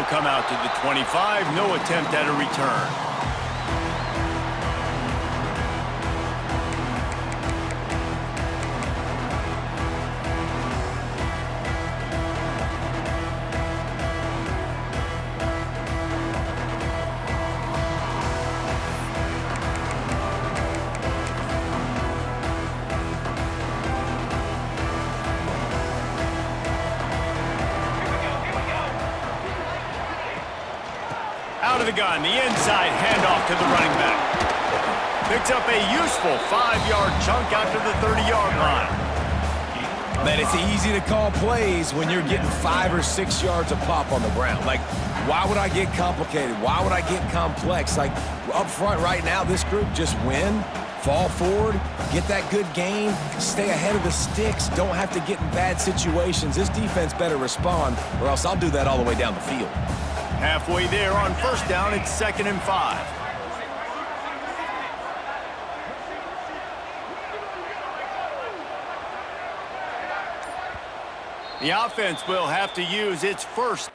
He'll come out to the 25, no attempt at a return. Out of the gun, the inside handoff to the running back. Picks up a useful 5-yard chunk after the 30-yard line. Man, it's easy to call plays when you're getting 5 or 6 yards of pop on the ground. Like, why would I get complicated? Why would I get complex? Like, up front right now, this group just win, fall forward, get that good gain, stay ahead of the sticks, don't have to get in bad situations. This defense better respond, or else I'll do that all the way down the field. Halfway there on first down, it's 2nd and 5. The offense will have to use its first.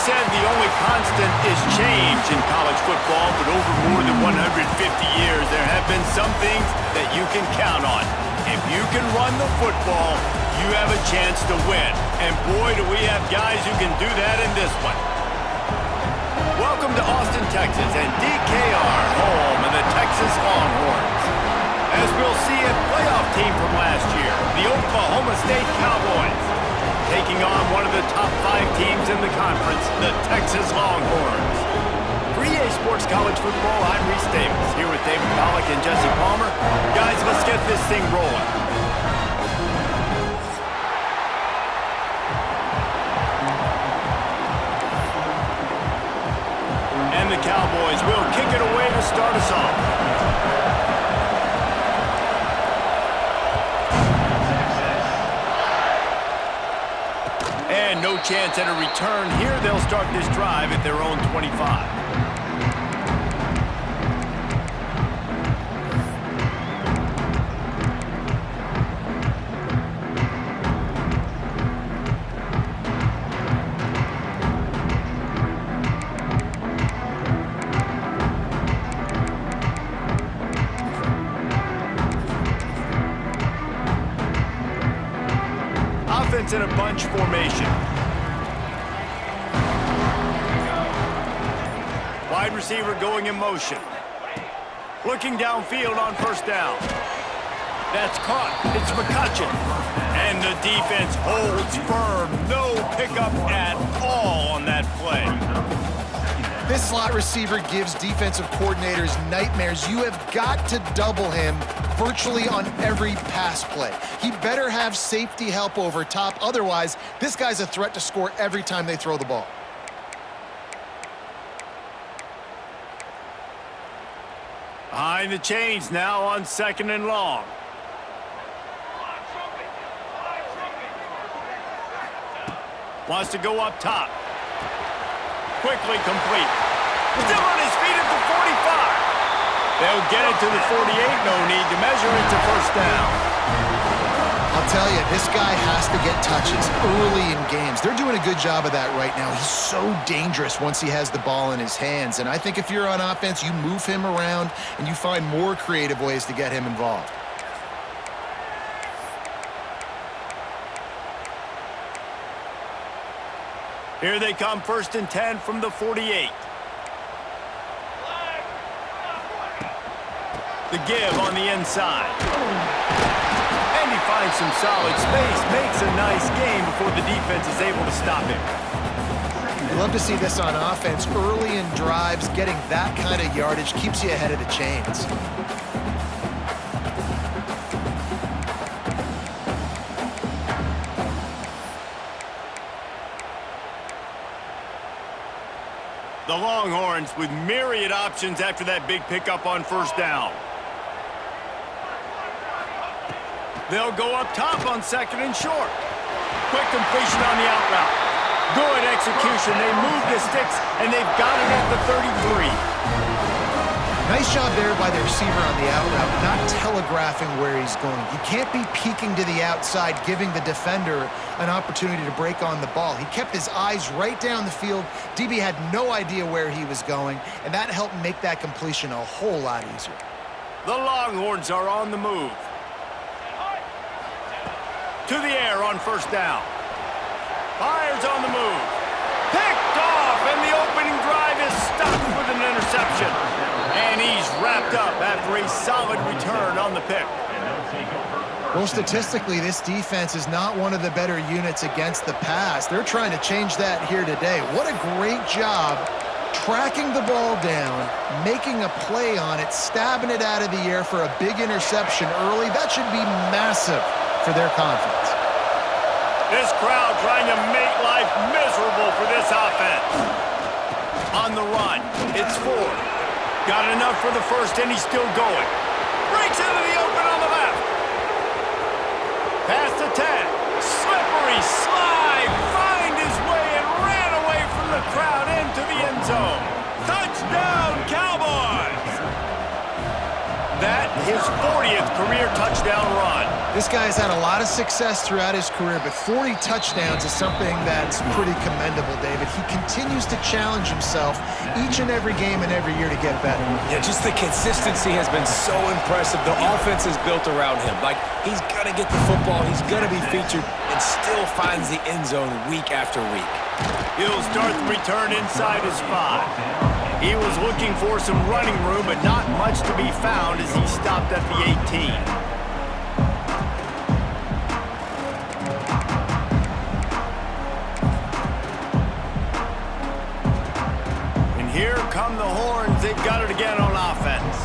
said the only constant is change in college football, but over more than 150 years, there have been some things that you can count on. If you can run the football, you have a chance to win. And boy, do we have guys who can do that in this one. Welcome to Austin, Texas, and DKR, home of the Texas Longhorns. As we'll see, a playoff team from last year, the Oklahoma State Cowboys, taking on one of the top 5 teams in the conference, the Texas Longhorns. For EA Sports College Football, I'm Reese Davis, here with David Pollack and Jesse Palmer. Guys, let's get this thing rolling. And the Cowboys will kick it away to start us off. And no chance at a return here. They'll start this drive at their own 25. Offense in a bunch formation. Wide receiver going in motion. Looking downfield on first down. That's caught. It's McCutcheon. And the defense holds firm. No pickup at all on that play. This slot receiver gives defensive coordinators nightmares. You have got to double him virtually on every pass play. He better have safety help over top. Otherwise, this guy's a threat to score every time they throw the ball. Behind the chains now on 2nd and long. Wants to go up top. Quickly complete. Still on his feet at the 45. They'll get it to the 48. No need to measure it to first down. I'll tell you, this guy has to get touches early in games. They're doing a good job of that right now. He's so dangerous once he has the ball in his hands. And I think if you're on offense, you move him around and you find more creative ways to get him involved. Here they come, 1st and 10 from the 48. The give on the inside. And he finds some solid space, makes a nice game before the defense is able to stop him. You love to see this on offense. Early in drives, getting that kind of yardage keeps you ahead of the chains. The Longhorns with myriad options after that big pickup on first down. They'll go up top on 2nd and short. Quick completion on the out route. Good execution. They move the sticks, and they've got it at the 33. Nice job there by the receiver on the out route, not telegraphing where he's going. You can't be peeking to the outside, giving the defender an opportunity to break on the ball. He kept his eyes right down the field. DB had no idea where he was going, and that helped make that completion a whole lot easier. The Longhorns are on the move. To the air on first down. Fires on the move. Picked off, and the opening drive is stopped with an interception. And he's wrapped up after a solid return on the pick. Well, statistically, this defense is not one of the better units against the pass. They're trying to change that here today. What a great job tracking the ball down, making a play on it, stabbing it out of the air for a big interception early. That should be massive for their confidence. This crowd trying to make life miserable for this offense. On the run, it's Ford. Got enough for the first, and he's still going. Breaks into the open on the left. Past the 10. Slippery slide. Find his way and ran away from the crowd into the end zone. Touchdown, Cowboys! That his 40th career touchdown run. This guy's had a lot of success throughout his career, but 40 touchdowns is something that's pretty commendable, David. He continues to challenge himself each and every game and every year to get better. Yeah, just the consistency has been so impressive. The offense is built around him. Like, he's going to get the football, he's going to be featured, and still finds the end zone week after week. He'll start the return inside his 5. He was looking for some running room, but not much to be found as he stopped at the 18. Here come the horns. They've got it again on offense.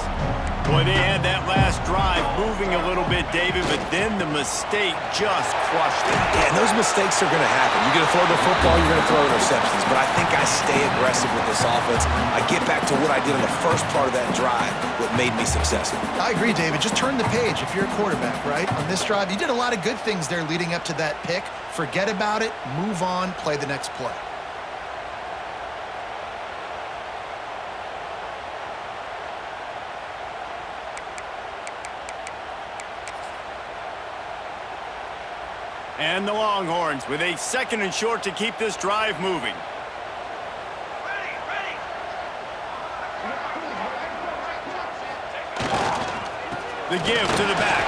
Boy, they had that last drive moving a little bit, David, but then the mistake just crushed it. Yeah, and those mistakes are going to happen. You're going to throw the football, you're going to throw interceptions, but I think I stay aggressive with this offense. I get back to what I did on the first part of that drive, what made me successful. I agree, David. Just turn the page if you're a quarterback, right? On this drive, you did a lot of good things there leading up to that pick. Forget about it, move on, play the next play. And the Longhorns with a 2nd and short to keep this drive moving. The give to the back.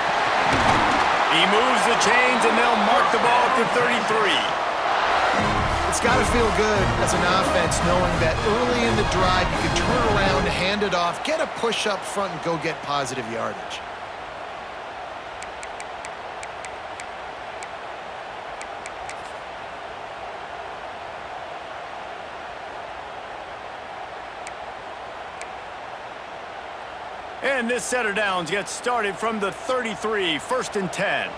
He moves the chains, and they'll mark the ball at the 33. It's got to feel good as an offense knowing that early in the drive you can turn around, hand it off, get a push up front, and go get positive yardage. And this set of downs gets started from the 33, 1st and 10.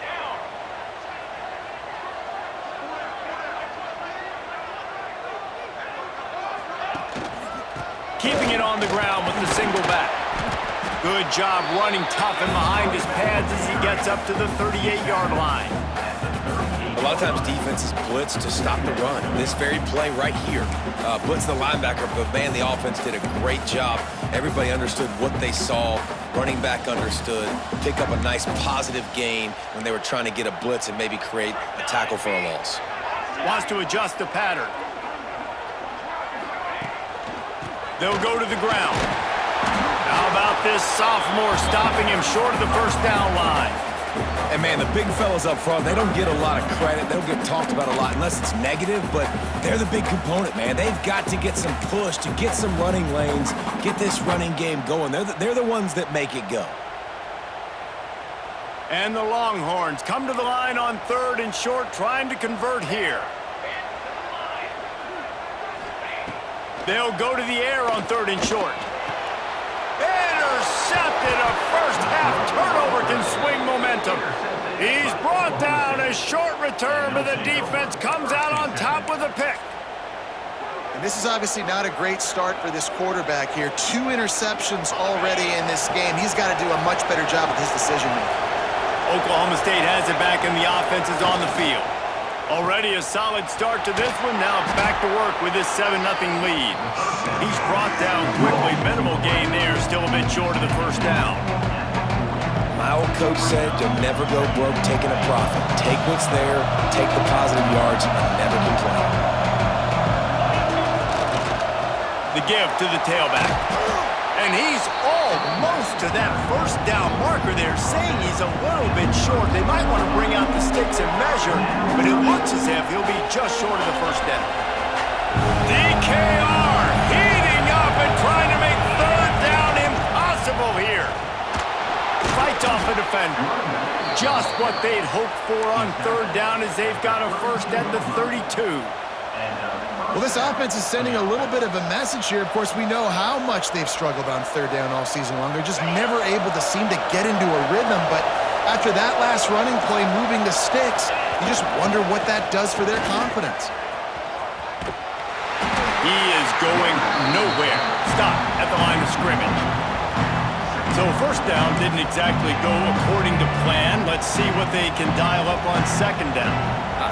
Keeping it on the ground with the single back. Good job running tough and behind his pads as he gets up to the 38-yard line. A lot of times defenses blitz to stop the run. This very play right here, blitz the linebacker, but man, the offense did a great job. Everybody understood what they saw. Running back understood. Pick up a nice positive gain when they were trying to get a blitz and maybe create a tackle for a loss. Wants to adjust the pattern. They'll go to the ground. How about this sophomore stopping him short of the 1st down line? And man, the big fellas up front, they don't get a lot of credit. They don't get talked about a lot unless it's negative, but they're the big component, man. They've got to get some push, to get some running lanes, get this running game going. They're the ones that make it go. And the Longhorns come to the line on 3rd and short, trying to convert here. They'll go to the air on 3rd and short. Intercepted. A first-half turnover can swing momentum. He's brought down. A short return, but the defense comes out on top with a pick. And this is obviously not a great start for this quarterback here. 2 interceptions already in this game. He's got to do a much better job with his decision-making. Oklahoma State has it back, and the offense is on the field. Already a solid start to this one. Now back to work with this 7-0 lead. He's brought down quickly. Minimal gain there. Still a bit short of the 1st down. My old coach said, you'll never go broke taking a profit. Take what's there, take the positive yards, and never complain. The give to the tailback. And he's almost to that 1st down marker there, saying he's a little bit short. They might want to bring out the sticks and measure, but it looks as if he'll be just short of the 1st down. DKR heating up and trying to make 3rd down impossible here. Fights off the defender. Just what they'd hoped for on 3rd down as they've got a 1st at the 32. Well, this offense is sending a little bit of a message here. Of course, we know how much they've struggled on 3rd down all season long. They're just never able to seem to get into a rhythm. But after that last running play, moving the sticks, you just wonder what that does for their confidence. He is going nowhere. Stop at the line of scrimmage. So 1st down didn't exactly go according to plan. Let's see what they can dial up on 2nd down.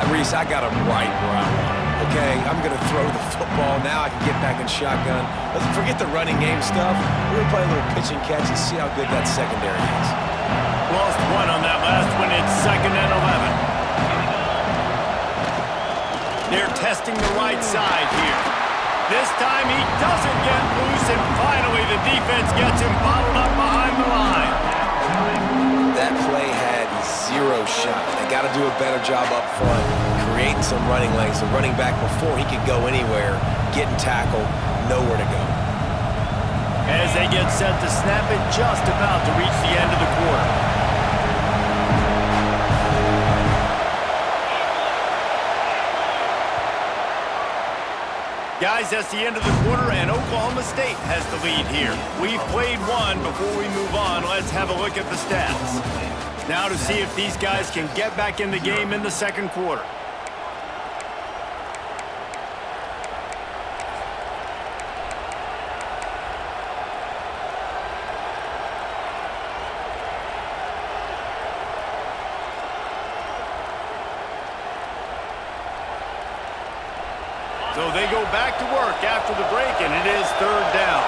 Reese, I got him right where I want him. Okay, I'm going to throw the football. Now I can get back in shotgun. Let's forget the running game stuff. We're going to play a little pitch and catch and see how good that secondary is. Lost 1 on that last one. It's testing the right side here. This time he doesn't get loose, and finally the defense gets him bottled up behind the line. That play had zero shot. They got to do a better job up front, creating some running lanes. The running back before he could go anywhere, getting tackled, nowhere to go. As they get set to snap it, just about to reach the end of the quarter. Guys, that's the end of the quarter, and Oklahoma State has the lead here. We've played one. Before we move on, let's have a look at the stats. Now to see if these guys can get back in the game in the second quarter. So they go back to work after the break, and it is third down.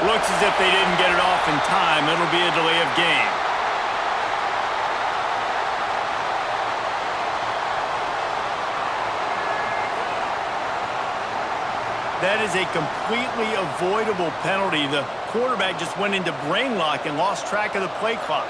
Looks as if they didn't get it off in time. It'll be a delay of game. That is a completely avoidable penalty. The quarterback just went into brain lock and lost track of the play clock.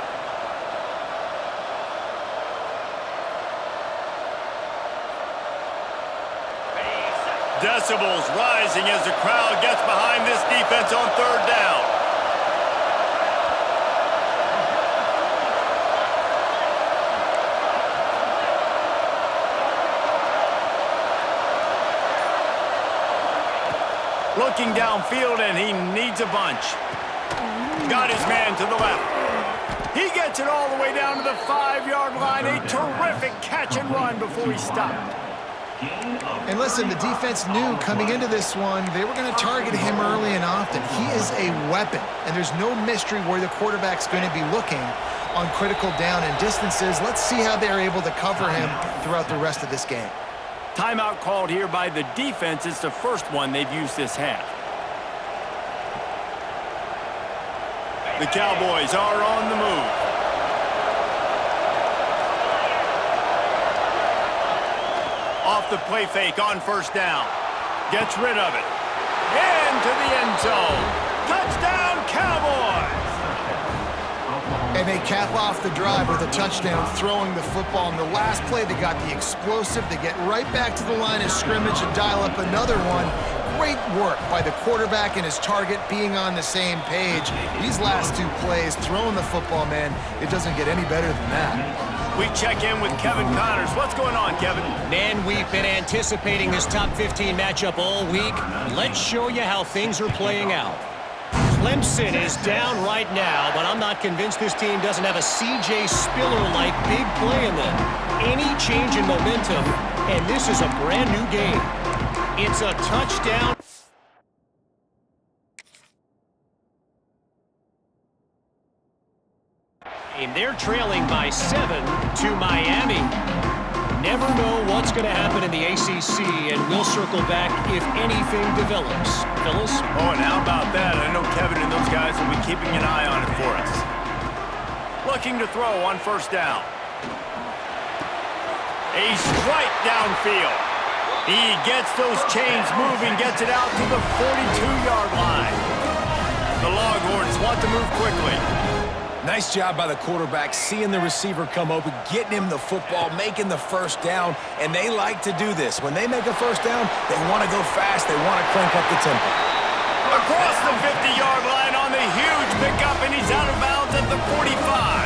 Decibels rising as the crowd gets behind this defense on third down. Looking downfield, and he needs a bunch. Got his man to the left. He gets it all the way down to the 5-yard line. A terrific catch and run before he stopped. And listen, the defense knew coming into this one, they were going to target him early and often. He is a weapon, and there's no mystery where the quarterback's going to be looking on critical down and distances. Let's see how they're able to cover him throughout the rest of this game. Timeout called here by the defense. It's the first one they've used this half. The Cowboys are on the move. Off the play fake on first down. Gets rid of it. Into the end zone. Touchdown, Cowboys! And they cap off the drive with a touchdown, throwing the football. In the last play, they got the explosive. They get right back to the line of scrimmage and dial up another one. Great work by the quarterback and his target being on the same page. These last two plays, throwing the football, man, it doesn't get any better than that. We check in with Kevin Connors. What's going on, Kevin? Man, we've been anticipating this top 15 matchup all week. Let's show you how things are playing out. Clemson is down right now, but I'm not convinced this team doesn't have a C.J. Spiller-like big play in them. Any change in momentum, and this is a brand new game. It's a touchdown. And they're trailing by 7 to Miami. Never know what's going to happen in the ACC, and we'll circle back if anything develops. Phyllis? Oh, and how about that? I know Kevin and those guys will be keeping an eye on it for us. Looking to throw on first down. A strike downfield. He gets those chains moving, gets it out to the 42-yard line. The Longhorns want to move quickly. Nice job by the quarterback, seeing the receiver come open, getting him the football, making the first down, and they like to do this. When they make a first down, they want to go fast, they want to crank up the tempo. Across the 50-yard line on the huge pickup, and he's out of bounds at the 45.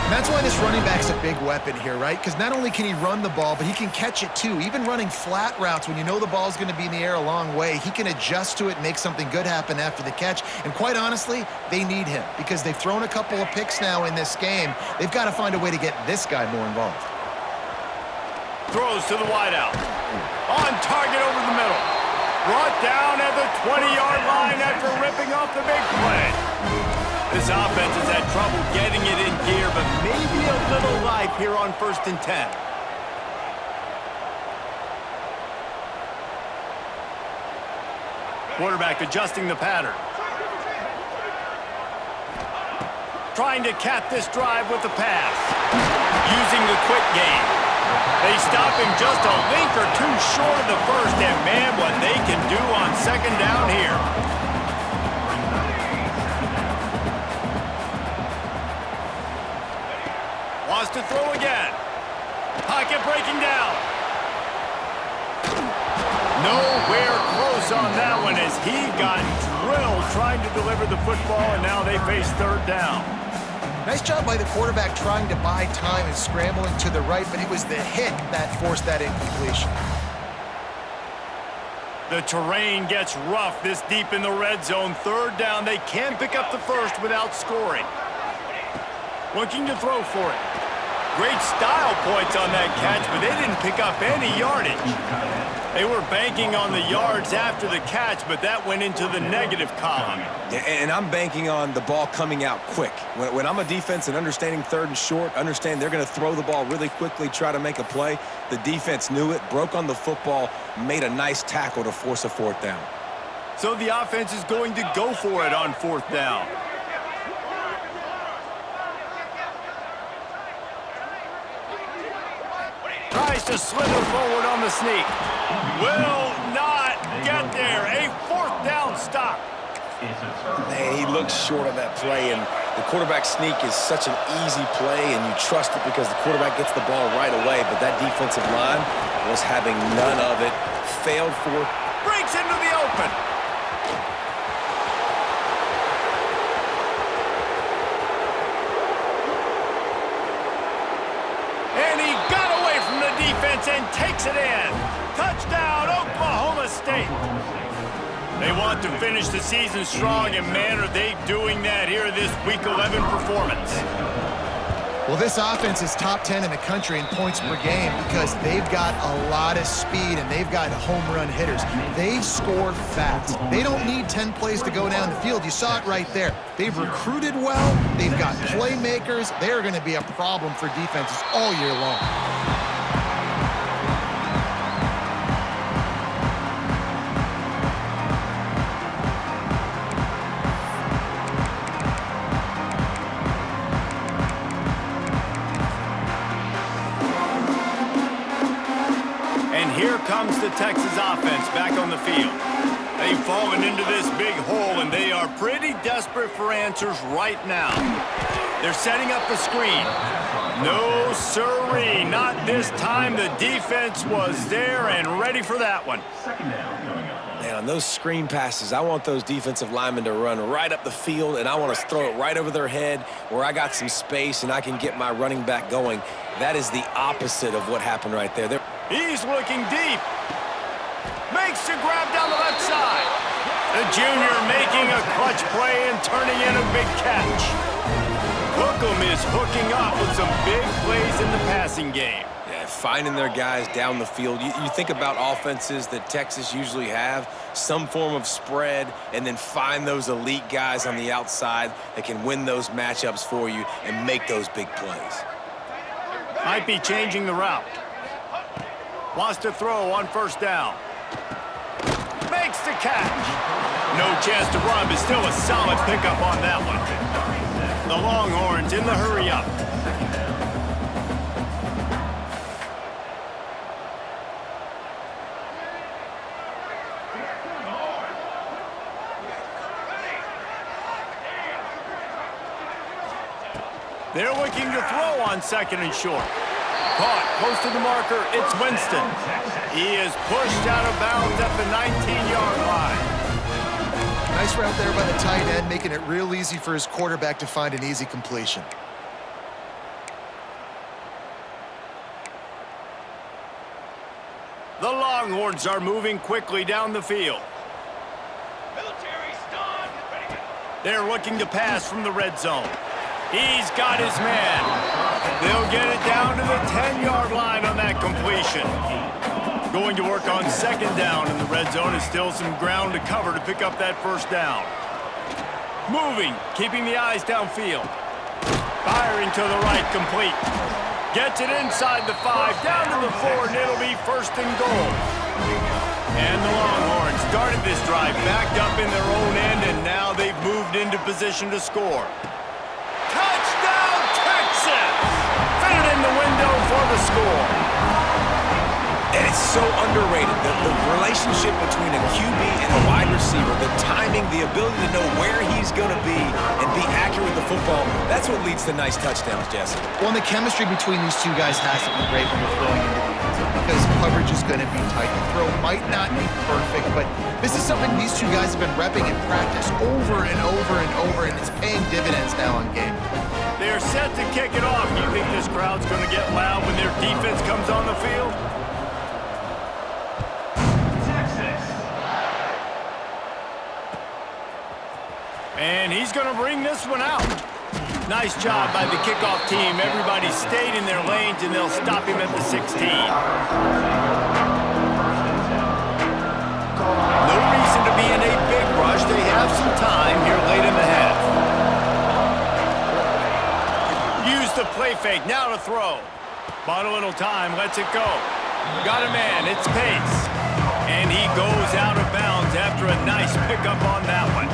And that's why this running back's a big weapon here, right? Because not only can he run the ball, but he can catch it too. Even running flat routes when you know the ball's going to be in the air a long way, he can adjust to it and make something good happen after the catch. And quite honestly, they need him because they've thrown a couple of picks now in this game. They've got to find a way to get this guy more involved. Throws to the wideout. On target over the middle. Brought down at the 20-yard line after ripping off the big play. This offense has had trouble getting it in gear, but maybe a little life here on 1st and 10. Quarterback adjusting the pattern. Trying to cap this drive with the pass. Using the quick game. They stop him just a link or two short of the first, and man, what they can do on second down here. Wants to throw again. Pocket breaking down. Nowhere close on that one as he got drilled trying to deliver the football, and now they face third down. Nice job by the quarterback trying to buy time and scrambling to the right, but it was the hit that forced that incompletion. The terrain gets rough this deep in the red zone. Third down, they can pick up the first without scoring. Looking to throw for it. Great style points on that catch, but they didn't pick up any yardage. They were banking on the yards after the catch, but that went into the negative column. And I'm banking on the ball coming out quick. When I'm a defense and understanding third and short, understand they're going to throw the ball really quickly, try to make a play. The defense knew it, broke on the football, made a nice tackle to force a fourth down. So the offense is going to go for it on fourth down. Tries to slither forward on the sneak. Will not get there. A fourth down stop. Man, he looks short on that play, and the quarterback sneak is such an easy play, and you trust it because the quarterback gets the ball right away, but that defensive line was having none of it. Failed for. Breaks into the open. And he got away from the defense and takes it in. Touchdown, Oklahoma State. They want to finish the season strong, and man, are they doing that here this Week 11 performance. Well, this offense is top 10 in the country in points per game because they've got a lot of speed and they've got home run hitters. They score fast. They don't need 10 plays to go down the field. You saw it right there. They've recruited well. They've got playmakers. They're going to be a problem for defenses all year long. Here comes the Texas offense back on the field. They've fallen into this big hole, and they are pretty desperate for answers right now. They're setting up the screen. No siree, not this time. The defense was there and ready for that one. Man, on those screen passes, I want those defensive linemen to run right up the field, and I want to throw it right over their head where I got some space and I can get my running back going. That is the opposite of what happened right there. He's looking deep. Makes the grab down the left side. The junior making a clutch play and turning in a big catch. Hookem is hooking up with some big plays in the passing game. Yeah, finding their guys down the field. You think about offenses that Texas usually have, some form of spread, and then find those elite guys on the outside that can win those matchups for you and make those big plays. Might be changing the route. Wants to throw on first down. Makes the catch. No chance to run, but still a solid pickup on that one. The Longhorns in the hurry-up. They're looking to throw on second and short. Caught close to the marker, it's Winston. He is pushed out of bounds at the 19-yard line. Nice route there by the tight end, making it real easy for his quarterback to find an easy completion. The Longhorns are moving quickly down the field. They're looking to pass from the red zone. He's got his man. They'll get it down to the 10-yard line on that completion. Going to work on second down in the red zone. Is still some ground to cover to pick up that first down. Moving, keeping the eyes downfield. Firing to the right, complete. Gets it inside the 5, down to the 4, and it'll be first and goal. And the Longhorns started this drive backed up in their own end, and now they've moved into position to score. Touchdown, Texas! Fit it in the window for the score. And it's so underrated, the relationship between a QB and a wide receiver, the timing, the ability to know where he's going to be and be accurate with the football, that's what leads to nice touchdowns, Jesse. Well, and the chemistry between these two guys has to be great when you're throwing into the end zone because coverage is going to be tight. The throw might not be perfect, but this is something these two guys have been repping in practice over and over and over, and it's paying dividends now on game. They're set to kick it off. Do you think this crowd's going to get loud when their defense comes on the field? And he's going to bring this one out. Nice job by the kickoff team. Everybody stayed in their lanes, and they'll stop him at the 16. No reason to be in a big rush. They have some time here late in the half. Use the play fake. Now to throw. Bought a little time. Lets it go. Got a man. It's Pace. And he goes out of bounds after a nice pickup on that one.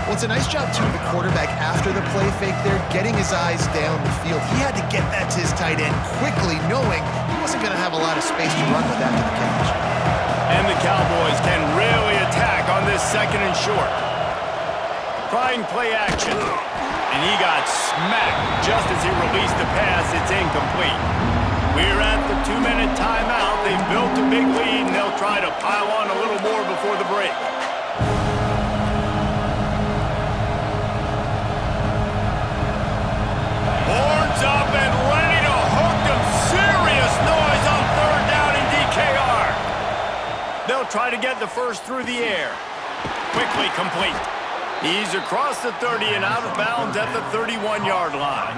Well, it's a nice job, too, of the quarterback after the play fake there, getting his eyes down the field. He had to get that to his tight end quickly, knowing he wasn't going to have a lot of space to run with after the catch. And the Cowboys can really attack on this second and short. Trying play action. And he got smacked just as he released the pass. It's incomplete. We're at the 2-minute timeout. They've built a big lead, and they'll try to pile on a little more before the break. Horns up and ready to hook them. Serious noise on third down in DKR. They'll try to get the first through the air. Quickly complete. He's across the 30 and out of bounds at the 31-yard line.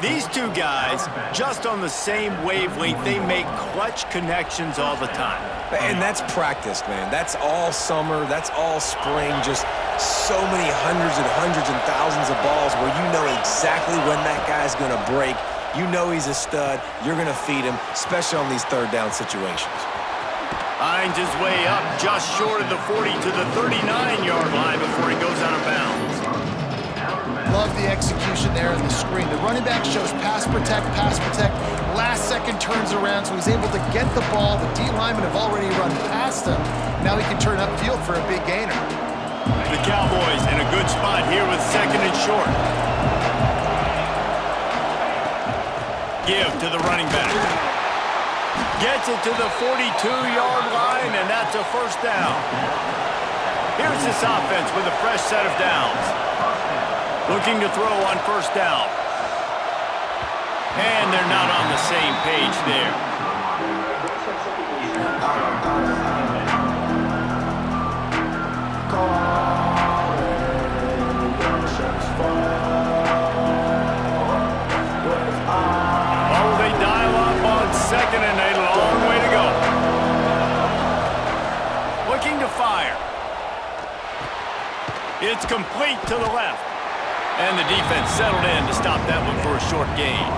These two guys, just on the same wavelength, they make clutch connections all the time. And that's practice, man. That's all summer. That's all spring. Just so many hundreds and thousands of balls where you know exactly when that guy's going to break. You know he's a stud. You're going to feed him, especially on these third down situations. Finds his way up just short of the 40 to the 39-yard line before he goes out of bounds. Love the execution there on the screen. The running back shows pass protect. Last second turns around, so he's able to get the ball. The D linemen have already run past him. Now he can turn upfield for a big gainer. The Cowboys in a good spot here with second and short. Give to the running back. Gets it to the 42-yard line, and that's a first down. Here's this offense with a fresh set of downs. Looking to throw on first down. And they're not on the same page there. Oh, they dial up on second and a long way to go. Looking to fire. It's complete to the left. And the defense settled in to stop that one for a short gain.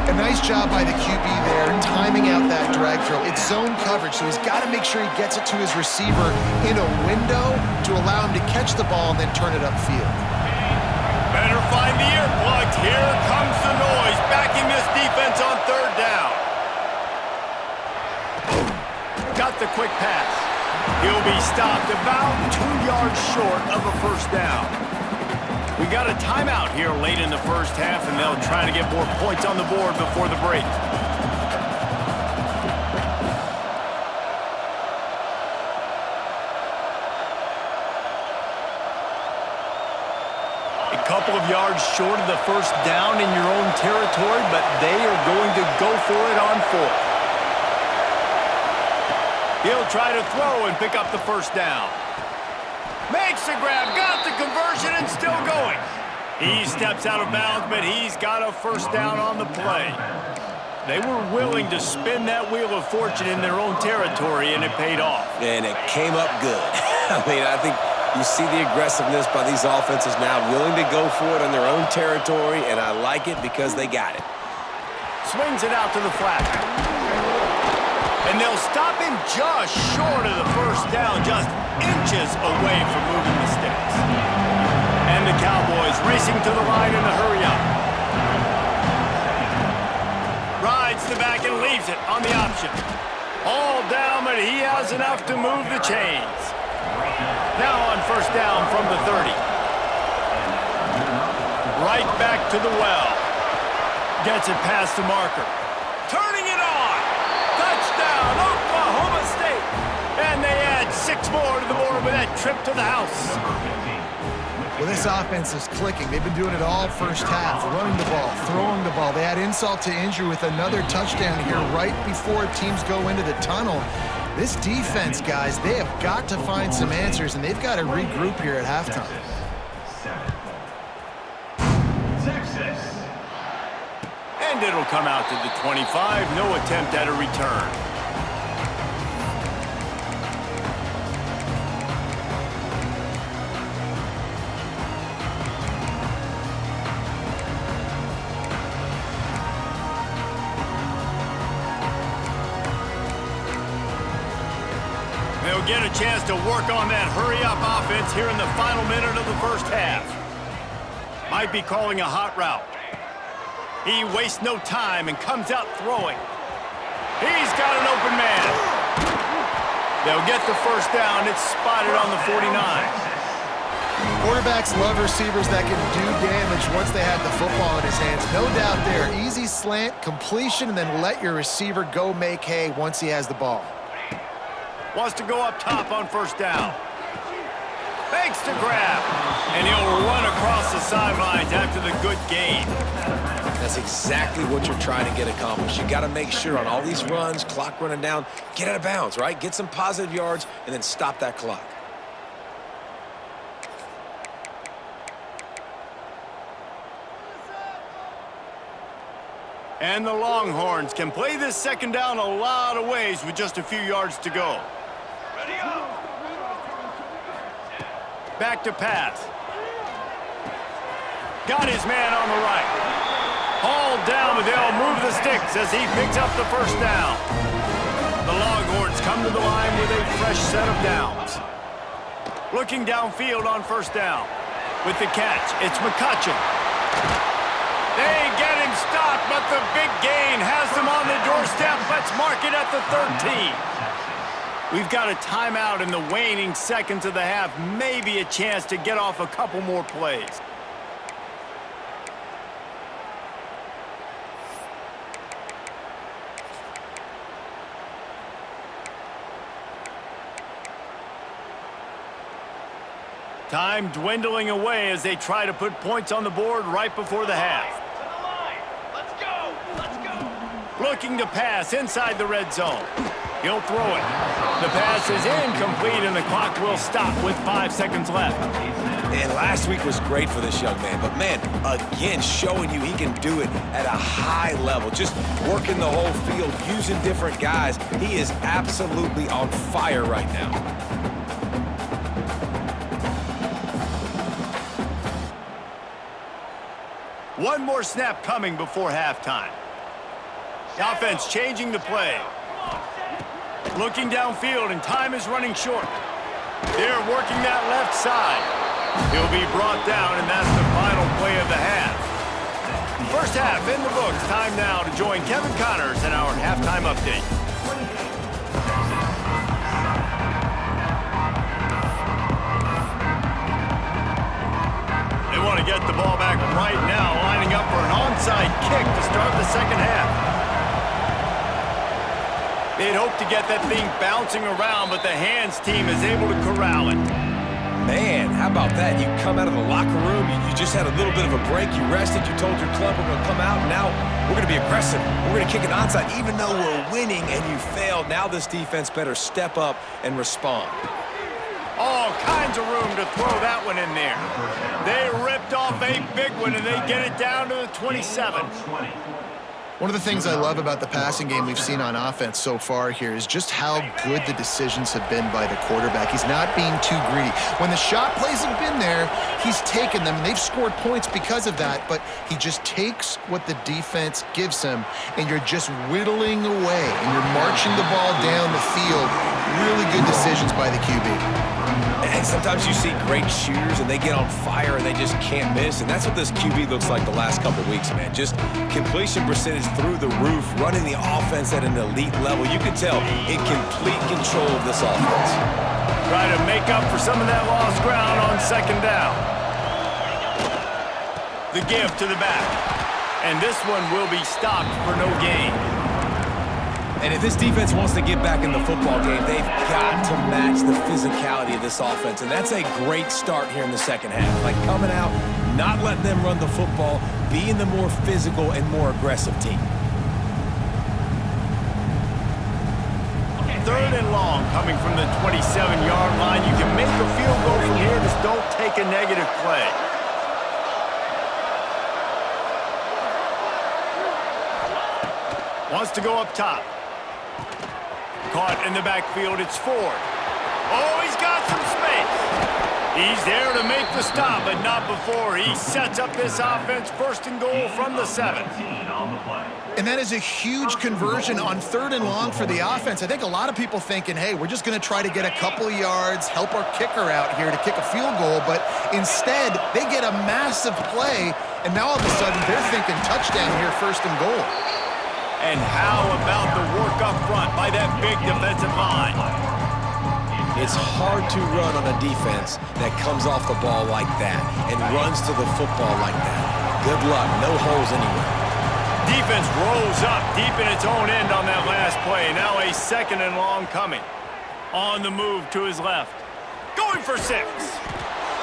A nice job by the QB there, timing out that drag throw. It's zone coverage, so he's got to make sure he gets it to his receiver in a window to allow him to catch the ball and then turn it upfield. Better find the earplugs. Here comes the noise, backing this defense on third down. Got the quick pass. He'll be stopped about 2 yards short of a first down. We got a timeout here late in the first half, and they'll try to get more points on the board before the break. A couple of yards short of the first down in your own territory, but they are going to go for it on fourth. He'll try to throw and pick up the first down. Makes the grab, got the conversion, and still going. He steps out of bounds, but he's got a first down on the play. They were willing to spin that wheel of fortune in their own territory, and it paid off. And it came up good. I mean, I think You see the aggressiveness by these offenses now, willing to go for it on their own territory, and I like it because they got it. Swings it out to the flat. And they'll stop him just short of the first down, just inches away from moving the sticks. And the Cowboys racing to the line in a hurry-up. Rides the back and leaves it on the option. All down, but he has enough to move the chains. Now on first down from the 30. Right back to the well. Gets it past the marker. Turning it on. Touchdown, Oklahoma State. And they add 6 more to the board with that trip to the house. Well, this offense is clicking. They've been doing it all first half, running the ball, throwing the ball. They add insult to injury with another touchdown here right before teams go into the tunnel. This defense, guys, they have got to find some answers, and they've got to regroup here at halftime. And it'll come out to the 25. No attempt at a return. They'll get a chance to work on that hurry-up offense here in the final minute of the first half. Might be calling a hot route. He wastes no time and comes out throwing. He's got an open man. They'll get the first down. It's spotted on the 49. Quarterbacks love receivers that can do damage once they have the football in his hands. No doubt there. Easy slant, completion, and then let your receiver go make hay once he has the ball. Wants to go up top on first down. Makes the grab. And he'll run across the sidelines after the good gain. That's exactly what you're trying to get accomplished. You got to make sure on all these runs, clock running down, get out of bounds, right? Get some positive yards and then stop that clock. And the Longhorns can play this second down a lot of ways with just a few yards to go. Ready up. Back to pass. Got his man on the right. All down, but they'll move the sticks as he picks up the first down. The Longhorns come to the line with a fresh set of downs. Looking downfield on first down. With the catch, it's McCutcheon. They get him stopped, but the big gain has them on the doorstep. Let's mark it at the 13. We've got a timeout in the waning seconds of the half. Maybe a chance to get off a couple more plays. Time dwindling away as they try to put points on the board right before the half. Let's go! Let's go! Looking to pass inside the red zone. He'll throw it. The pass is incomplete, and the clock will stop with 5 seconds left. And last week was great for this young man. But, man, again, showing you he can do it at a high level. Just working the whole field, using different guys. He is absolutely on fire right now. One more snap coming before halftime. The offense changing the play. Looking downfield, and time is running short. They're working that left side. He'll be brought down, and that's the final play of the half. First half in the books. Time now to join Kevin Connors in our halftime update. They want to get the ball back right now, lining up for an onside kick to start the second half. They'd hope to get that thing bouncing around, but the hands team is able to corral it. Man, how about that? You come out of the locker room, you just had a little bit of a break, you rested, you told your club we're going to come out, and now we're going to be aggressive. We're going to kick it onside, even though we're winning and you failed. Now this defense better step up and respond. All kinds of room to throw that one in there. They ripped off a big one, and they get it down to the 27. One of the things I love about the passing game we've seen on offense so far here is just how good the decisions have been by the quarterback. He's not being too greedy. When the shot plays have been there, he's taken them, and they've scored points because of that, but he just takes what the defense gives him, and you're just whittling away, and you're marching the ball down the field. Really good decisions by the QB. And sometimes you see great shooters, and they get on fire, and they just can't miss. And that's what this QB looks like the last couple weeks, man. Just completion percentage through the roof, running the offense at an elite level. You can tell in complete control of this offense. Try to make up for some of that lost ground on second down. The give to the back. And this one will be stopped for no gain. And if this defense wants to get back in the football game, they've got to match the physicality of this offense. And that's a great start here in the second half. Like coming out, not letting them run the football, being the more physical and more aggressive team. Third and long coming from the 27-yard line. You can make a field goal from here. Just don't take a negative play. Wants to go up top. Caught in the backfield, it's Ford. Oh, he's got some space. He's there to make the stop, but not before. He sets up this offense, first and goal from the 7. And that is a huge conversion on third and long for the offense. I think a lot of people thinking, hey, we're just going to try to get a couple yards, help our kicker out here to kick a field goal, but instead they get a massive play, and now all of a sudden they're thinking touchdown here, first and goal. And how about the work up front by that big defensive line? It's hard to run on a defense that comes off the ball like that and runs to the football like that. Good luck. No holes anywhere. Defense rolls up deep in its own end on that last play. Now a second and long coming. On the move to his left. Going for 6.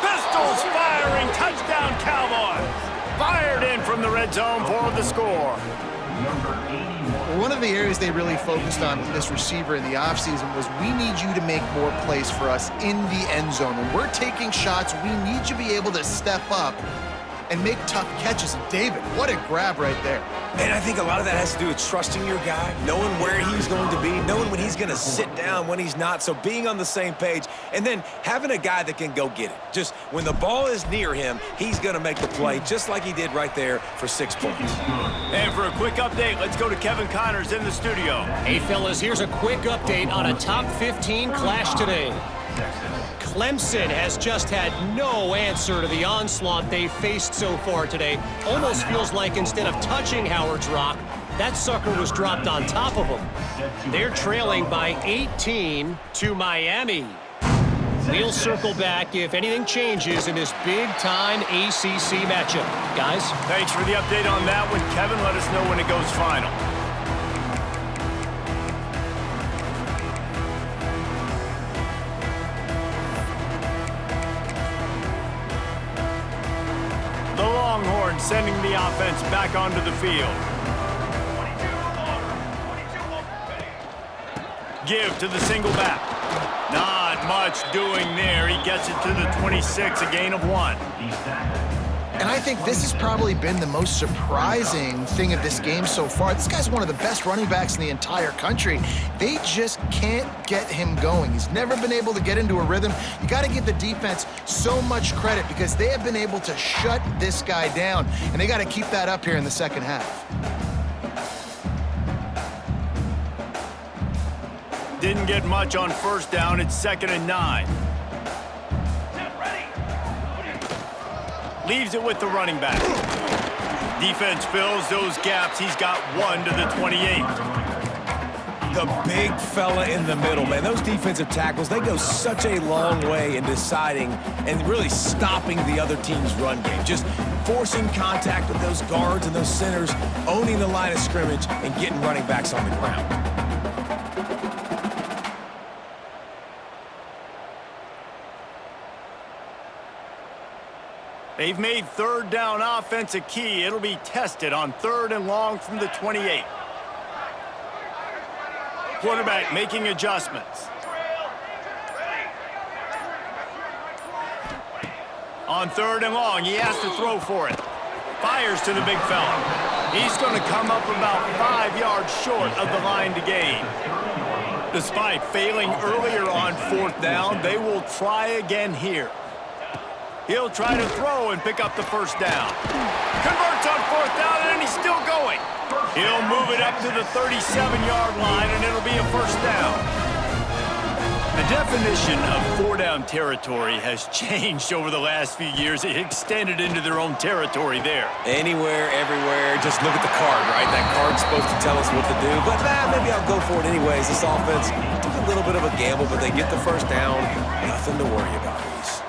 Pistols firing. Touchdown Cowboys. Fired in from the red zone for the score. One of the areas they really focused on with this receiver in the offseason was we need you to make more plays for us in the end zone. When we're taking shots, we need you to be able to step up and make tough catches. And David, what a grab right there. And I think a lot of that has to do with trusting your guy, knowing where he's going to be, knowing when he's going to sit down, when he's not, so being on the same page, and then having a guy that can go get it. Just when the ball is near him, he's going to make the play, just like he did right there for 6 points. And for a quick update, let's go to Kevin Connors in the studio. Hey, fellas, here's a quick update on a top 15 clash today. Clemson has just had no answer to the onslaught they've faced so far today. Almost feels like instead of touching Howard's Rock, that sucker was dropped on top of them. They're trailing by 18 to Miami. We'll circle back if anything changes in this big-time ACC matchup. Guys? Thanks for the update on that one, Kevin. Let us know when it goes final. The Longhorns sending the offense back onto the field. Give to the single back. Not much doing there. He gets it to the 26, a gain of 1. And I think this has probably been the most surprising thing of this game so far. This guy's one of the best running backs in the entire country. They just can't get him going. He's never been able to get into a rhythm. You got to give the defense so much credit because they have been able to shut this guy down, and they got to keep that up here in the second half. Didn't get much on first down. It's 2nd and 9. Leaves it with the running back. Defense fills those gaps. He's got 1 to the 28. The big fella in the middle, man. Those defensive tackles, they go such a long way in deciding and really stopping the other team's run game. Just forcing contact with those guards and those centers, owning the line of scrimmage, and getting running backs on the ground. They've made third down offense a key. It'll be tested on 3rd and long from the 28. Quarterback making adjustments. On 3rd and long, he has to throw for it. Fires to the big fella. He's going to come up about 5 yards short of the line to gain. Despite failing earlier on 4th down, they will try again here. He'll try to throw and pick up the first down. Converts on 4th down, and he's still going. He'll move it up to the 37-yard line, and it'll be a first down. The definition of 4-down territory has changed over the last few years. It extended into their own territory there. Anywhere, everywhere, just look at the card, right? That card's supposed to tell us what to do, but maybe I'll go for it anyways. This offense took a little bit of a gamble, but they get the first down. Nothing to worry about, Reese.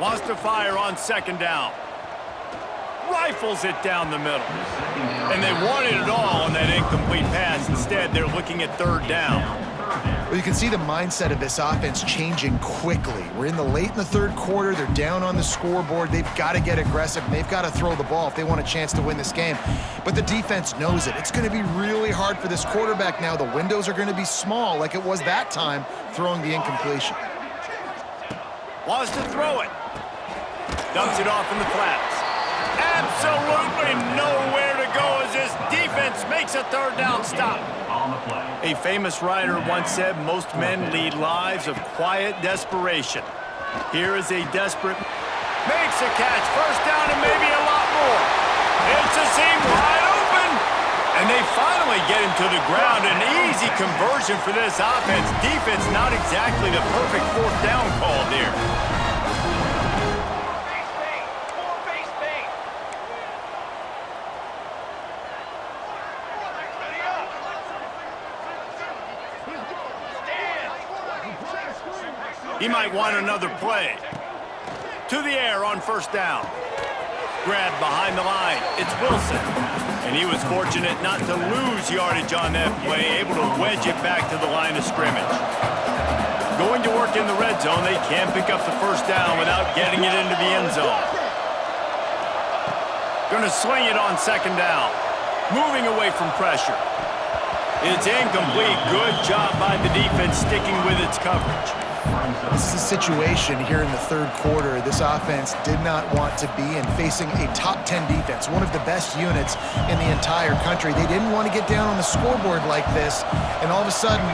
Wants to fire on 2nd down. Rifles it down the middle. And they wanted it all on that incomplete pass. Instead, they're looking at 3rd down. Well, you can see the mindset of this offense changing quickly. We're late in the 3rd quarter. They're down on the scoreboard. They've got to get aggressive, and they've got to throw the ball if they want a chance to win this game. But the defense knows it. It's going to be really hard for this quarterback now. The windows are going to be small like it was that time throwing the incompletion. Wants to throw it. Dumps it off in the flats. Absolutely nowhere to go as this defense makes a 3rd down stop. A famous writer once said most men lead lives of quiet desperation. Here is a desperate... Makes a catch. First down and maybe a lot more. It's a seam wide open. And they finally get him to the ground. An easy conversion for this offense. Defense not exactly the perfect 4th down call there. He might want another play. To the air on 1st down. Grabbed behind the line. It's Wilson. And he was fortunate not to lose yardage on that play, able to wedge it back to the line of scrimmage. Going to work in the red zone, they can't pick up the first down without getting it into the end zone. Going to swing it on 2nd down. Moving away from pressure. It's incomplete. Good job by the defense sticking with its coverage. This is a situation here in the 3rd quarter this offense did not want to be in, facing a top 10 defense, one of the best units in the entire country. They didn't want to get down on the scoreboard like this and all of a sudden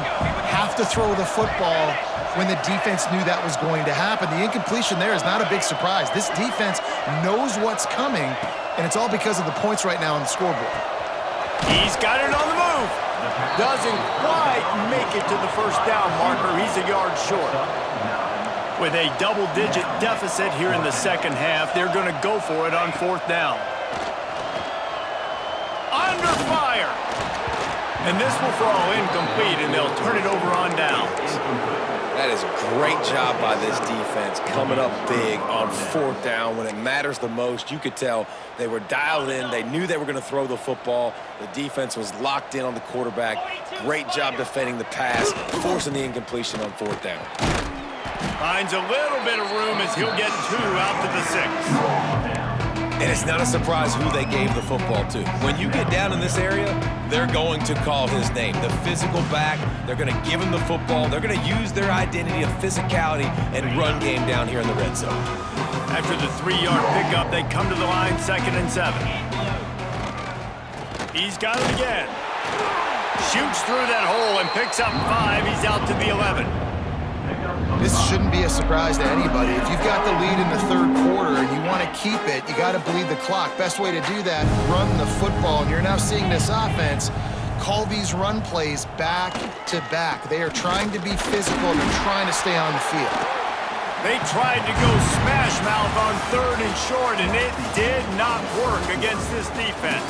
have to throw the football when the defense knew that was going to happen. The incompletion there is not a big surprise. This defense knows what's coming, and it's all because of the points right now on the scoreboard. He's got it on the move. Doesn't quite make it to the first down marker. He's a yard short. With a double-digit deficit here in the 2nd half, they're going to go for it on 4th down. Under fire. And this will fall incomplete, and they'll turn it over on downs. That is a great job by this defense, coming up big on 4th down when it matters the most. You could tell they were dialed in. They knew they were going to throw the football. The defense was locked in on the quarterback. Great job defending the pass, forcing the incompletion on 4th down. Finds a little bit of room as he'll get 2 out to the 6. And it's not a surprise who they gave the football to. When you get down in this area, they're going to call his name. The physical back, they're going to give him the football. They're going to use their identity of physicality and run game down here in the red zone. After the 3-yard pickup, they come to the line 2nd and 7. He's got it again. Shoots through that hole and picks up 5. He's out to the 11. This shouldn't be a surprise to anybody. If you've got the lead in the 3rd quarter and you want to keep it, you got to bleed the clock. Best way to do that, run the football. And you're now seeing this offense call these run plays back to back. They are trying to be physical and they're trying to stay on the field. They tried to go smash mouth on 3rd and short, and it did not work against this defense.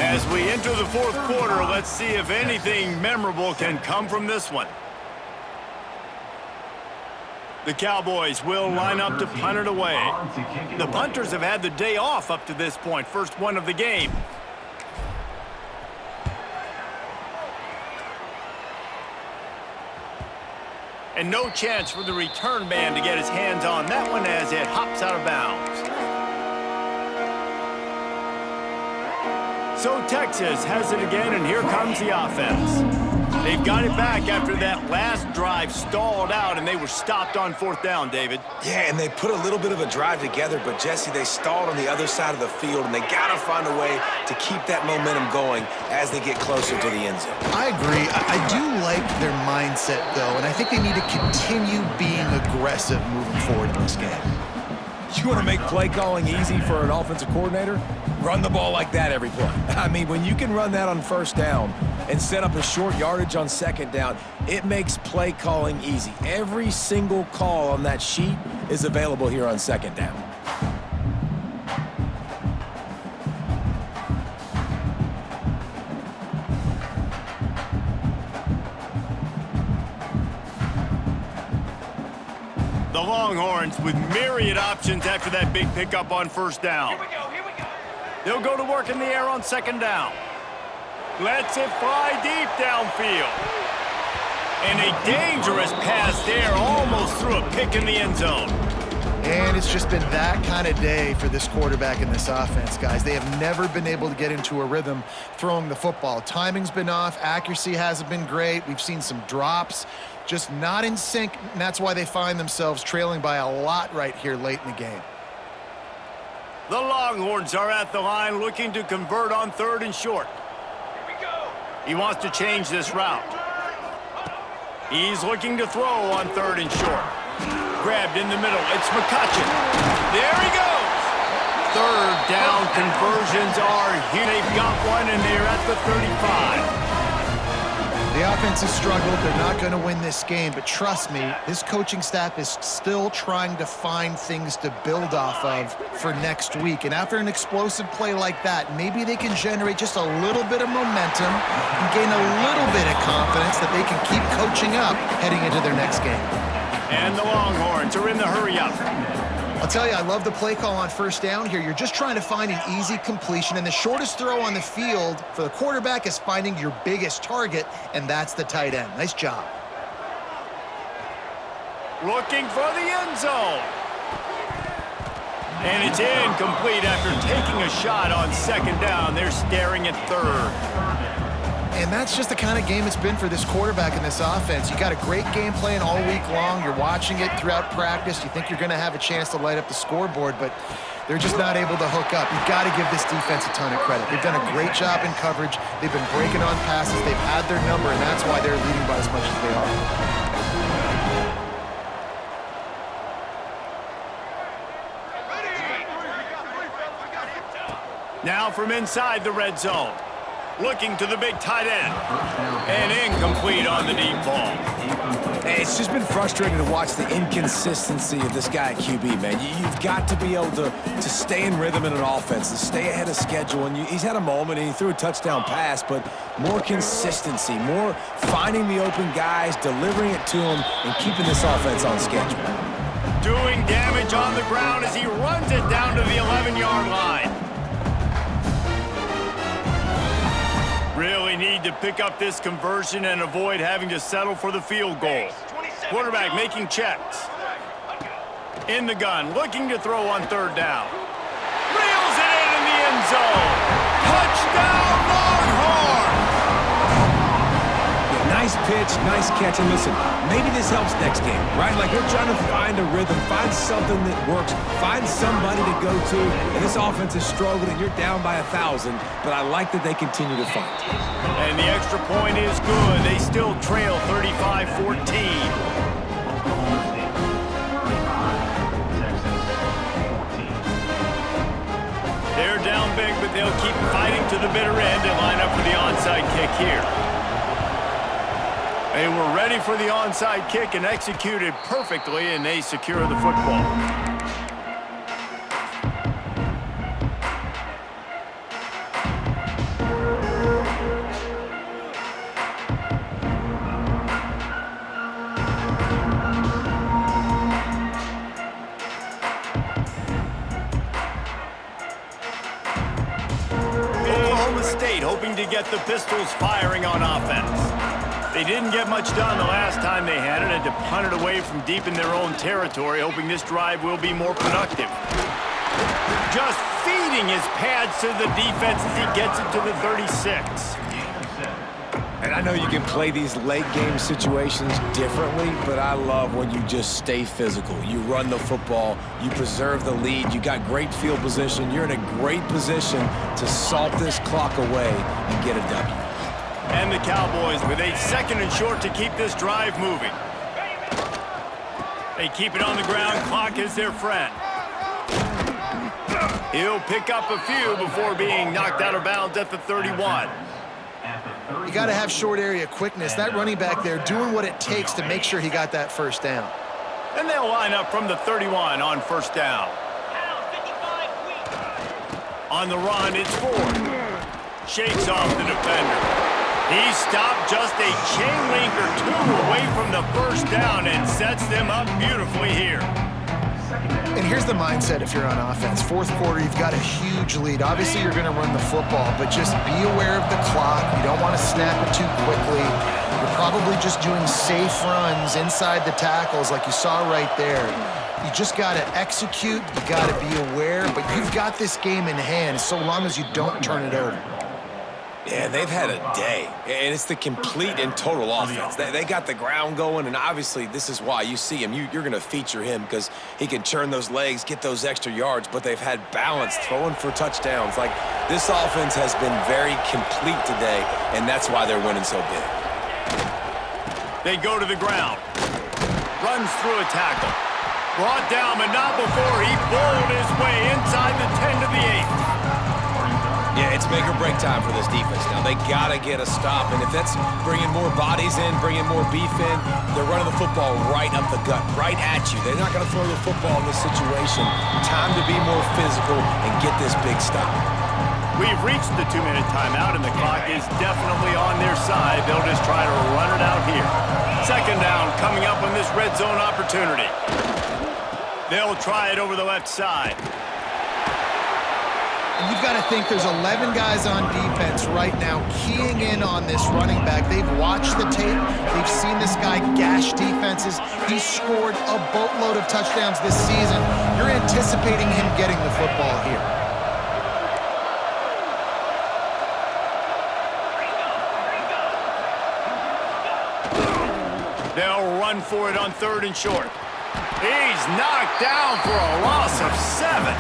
As we enter the 4th quarter, let's see if anything memorable can come from this one. The Cowboys will line up to punt it away. The punters have had the day off up to this point, first one of the game. And no chance for the return man to get his hands on that one as it hops out of bounds. So Texas has it again, and here comes the offense. They've got it back after that last drive stalled out, and they were stopped on 4th down, David. Yeah, and they put a little bit of a drive together, but, Jesse, they stalled on the other side of the field, and they got to find a way to keep that momentum going as they get closer to the end zone. I agree. I do like their mindset, though, and I think they need to continue being aggressive moving forward in this game. You want to make play calling easy for an offensive coordinator? Run the ball like that every play. I mean, when you can run that on 1st down and set up a short yardage on 2nd down, it makes play calling easy. Every single call on that sheet is available here on 2nd down. The Longhorns with myriad options after that big pickup on 1st down. Here we go. They'll go to work in the air on 2nd down. Lets it fly deep downfield. And a dangerous pass there, almost threw a pick in the end zone. And it's just been that kind of day for this quarterback in this offense, guys. They have never been able to get into a rhythm throwing the football. Timing's been off. Accuracy hasn't been great. We've seen some drops, just not in sync, and that's why they find themselves trailing by a lot right here late in the game. The Longhorns are at the line looking to convert on 3rd and short. Here we go. He wants to change this route. He's looking to throw on 3rd and short. Grabbed in the middle. It's McCutcheon. There he goes. 3rd down conversions are here. They've got one, and they're at the 35. The offense has struggled. They're not going to win this game, but trust me, this coaching staff is still trying to find things to build off of for next week. And after an explosive play like that, maybe they can generate just a little bit of momentum and gain a little bit of confidence that they can keep coaching up heading into their next game. And the Longhorns are in the hurry-up. I'll tell you, I love the play call on 1st down here. You're just trying to find an easy completion, and the shortest throw on the field for the quarterback is finding your biggest target, and that's the tight end. Nice job. Looking for the end zone. And it's incomplete after taking a shot on 2nd down. They're staring at 3rd. And that's just the kind of game it's been for this quarterback in this offense. You got a great game plan all week long. You're watching it throughout practice. You think you're going to have a chance to light up the scoreboard, but they're just not able to hook up. You've got to give this defense a ton of credit. They've done a great job in coverage. They've been breaking on passes. They've had their number, and that's why they're leading by as much as they are. Now from inside the red zone. Looking to the big tight end. And incomplete on the deep ball. Hey, it's just been frustrating to watch the inconsistency of this guy at QB, man. You've got to be able to stay in rhythm in an offense, to stay ahead of schedule. And he's had a moment, and he threw a touchdown pass, but more consistency, more finding the open guys, delivering it to them, and keeping this offense on schedule. Doing damage on the ground as he runs it down to the 11-yard line. Really need to pick up this conversion and avoid having to settle for the field goal. Quarterback making checks. In the gun, looking to throw on 3rd down. Reels it in the end zone. Touchdown, Longhorns! Yeah, nice pitch, nice catch. And listen, maybe this helps next game, right? Like we're trying to find a rhythm, find something that works, find somebody to go to. And this offense is struggling. You're down by 1,000, but I like that they continue to fight. And the extra point is good. They still trail 35-14. They're down big, but they'll keep fighting to the bitter end and line up for the onside kick here. They were ready for the onside kick and executed perfectly, and they secure the football. Oklahoma State hoping to get the Pistols firing on offense. They didn't get much done the last time they had it, and to punt it away from deep in their own territory, hoping this drive will be more productive. Just feeding his pads to the defense as he gets it to the 36. And I know you can play these late game situations differently, but I love when you just stay physical. You run the football, you preserve the lead, you got great field position, you're in a great position to salt this clock away and get a W. And the Cowboys with a 2nd and short to keep this drive moving. They keep it on the ground, clock is their friend. He'll pick up a few before being knocked out of bounds at the 31. You got to have short area quickness. That running back there doing what it takes to make sure he got that first down. And they'll line up from the 31 on 1st down. On the run, it's Ford. Shakes off the defender. He stopped just a chain link or 2 away from the 1st down and sets them up beautifully here. And here's the mindset if you're on offense. 4th quarter, you've got a huge lead. Obviously, you're going to run the football, but just be aware of the clock. You don't want to snap it too quickly. You're probably just doing safe runs inside the tackles like you saw right there. You just got to execute. You got to be aware, but you've got this game in hand so long as you don't turn it over. Yeah, they've had a day, and it's the complete and total offense. They got the ground going, and obviously this is why you see him. You're going to feature him because he can churn those legs, get those extra yards, but they've had balance, throwing for touchdowns. Like, this offense has been very complete today, and that's why they're winning so big. They go to the ground. Runs through a tackle. Brought down, but not before he bowled his way inside the 10 to the 8. Yeah, it's make or break time for this defense now. They got to get a stop, and if that's bringing more bodies in, bringing more beef in, they're running the football right up the gut, right at you. They're not going to throw the football in this situation. Time to be more physical and get this big stop. We've reached the 2-minute timeout, and the clock is definitely on their side. They'll just try to run it out here. 2nd down coming up on this red zone opportunity. They'll try it over the left side. And you've got to think there's 11 guys on defense right now keying in on this running back. They've watched the tape. They've seen this guy gash defenses. He's scored a boatload of touchdowns this season. You're anticipating him getting the football here. They'll run for it on 3rd and short. He's knocked down for a loss of 7.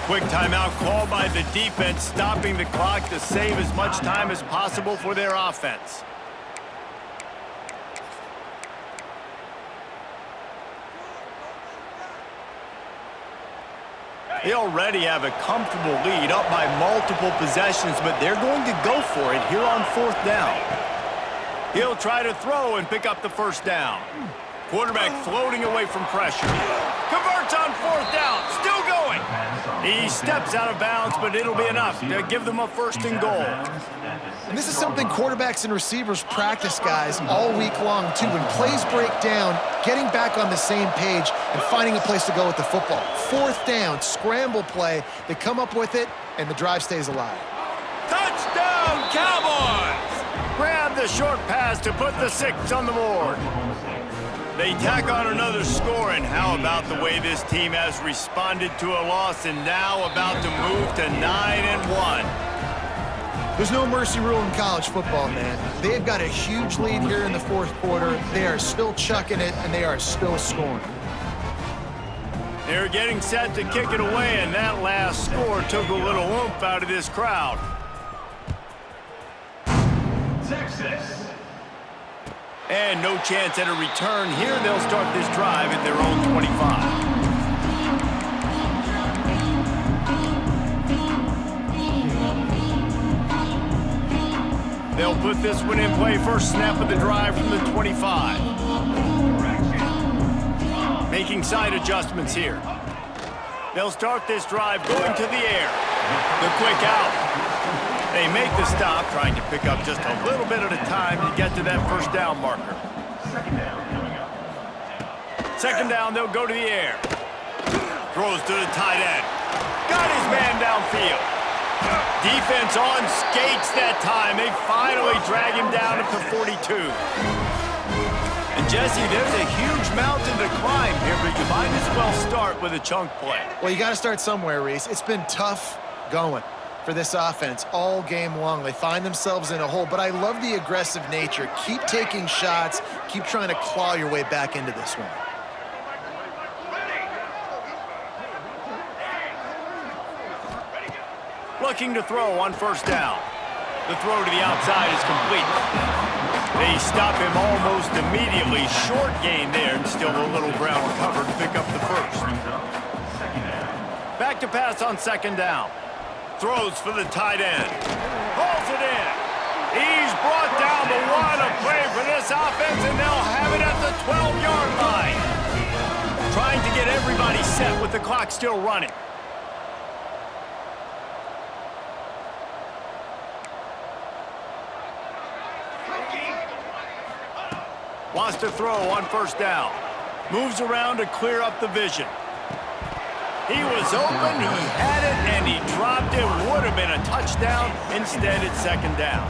Quick timeout called by the defense, stopping the clock to save as much time as possible for their offense. They already have a comfortable lead, up by multiple possessions, but they're going to go for it here on 4th down. He'll try to throw and pick up the 1st down. Quarterback floating away from pressure. Converts on 4th down, still going. He steps out of bounds, but it'll be enough to give them a 1st and goal. And this is something quarterbacks and receivers practice, guys, all week long, too. When plays break down, getting back on the same page and finding a place to go with the football. 4th down, scramble play. They come up with it, and the drive stays alive. Touchdown, Cowboys! Grab the short pass to put the 6 on the board. They tack on another score, and how about the way this team has responded to a loss and now about to move to 9-1. There's no mercy rule in college football, man. They've got a huge lead here in the 4th quarter. They are still chucking it, and they are still scoring. They're getting set to kick it away, and that last score took a little oomph out of this crowd. Texas. And no chance at a return here. They'll start this drive at their own 25. They'll put this one in play. First snap of the drive from the 25. Making side adjustments here. They'll start this drive going to the air. The quick out. They make the stop, trying to pick up just a little bit at a time to get to that 1st down marker. 2nd down, they'll go to the air. Throws to the tight end. Got his man downfield. Defense on skates that time. They finally drag him down at the 42. And Jesse, there's a huge mountain to climb here, but you might as well start with a chunk play. Well, you got to start somewhere, Reese. It's been tough going. for this offense all game long. They find themselves in a hole, but I love the aggressive nature. Keep taking shots. Keep trying to claw your way back into this one. Looking to throw on first down. The throw to the outside is complete. They stop him almost immediately. Short gain there, and still a little ground covered to pick up the first. Back to pass on second down. Throws for the tight end. Hauls it in. He's brought down, but what a play for this offense, and they'll have it at the 12-yard line. Trying to get everybody set with the clock still running. Wants to throw on first down. Moves around to clear up the vision. He was open, he had it, and he dropped it. Would have been a touchdown. Instead, it's second down.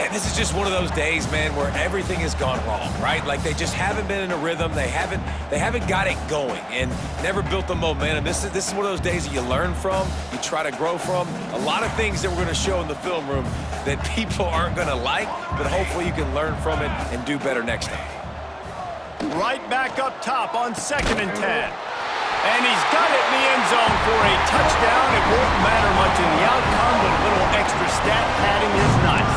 And this is just one of those days, man, where everything has gone wrong, right? Like they just haven't been in a rhythm. They haven't got it going and never built the momentum. This is one of those days that you learn from, you try to grow from. A lot of things that we're going to show in the film room that people aren't going to like, but hopefully you can learn from it and do better next time. Right back up top on 2nd and 10. And he's got it in the end zone for a touchdown. It won't matter much in the outcome, but a little extra stat padding is nice.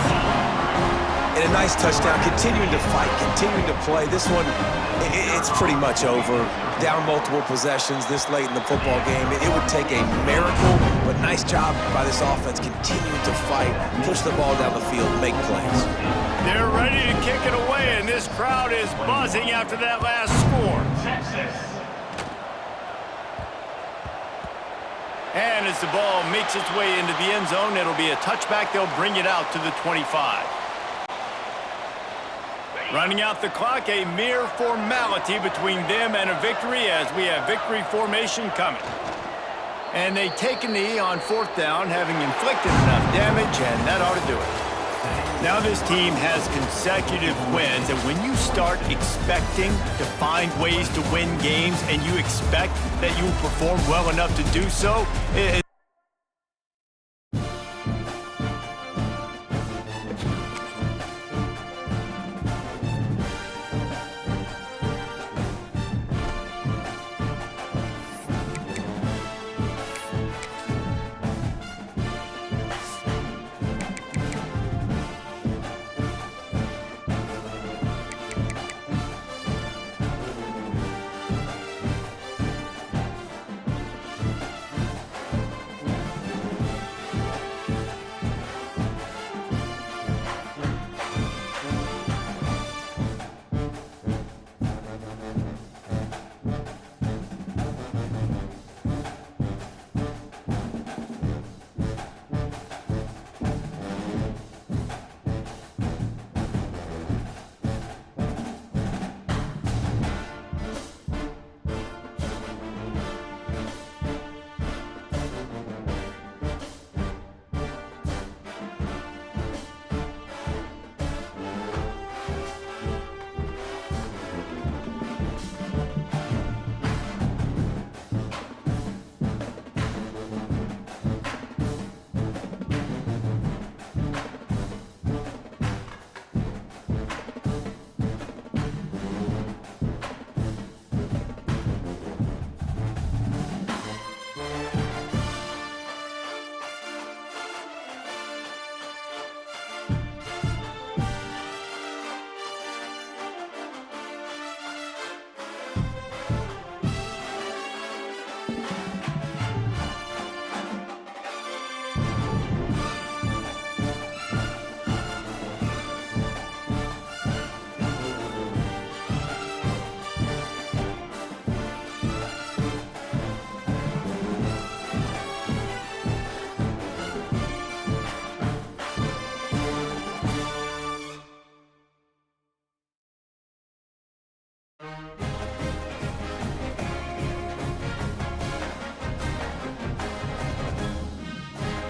And a nice touchdown, continuing to fight, continuing to play. This one, it's pretty much over. Down multiple possessions this late in the football game. It would take a miracle, but nice job by this offense continuing to fight, push the ball down the field, make plays. They're ready to kick it away, and this crowd is buzzing after that last score. And as the ball makes its way into the end zone, it'll be a touchback. They'll bring it out to the 25. Running out the clock, a mere formality between them and a victory as we have victory formation coming. And they take a knee on 4th down, having inflicted enough damage, and that ought to do it. Now this team has consecutive wins, and when you start expecting to find ways to win games and you expect that you will perform well enough to do so,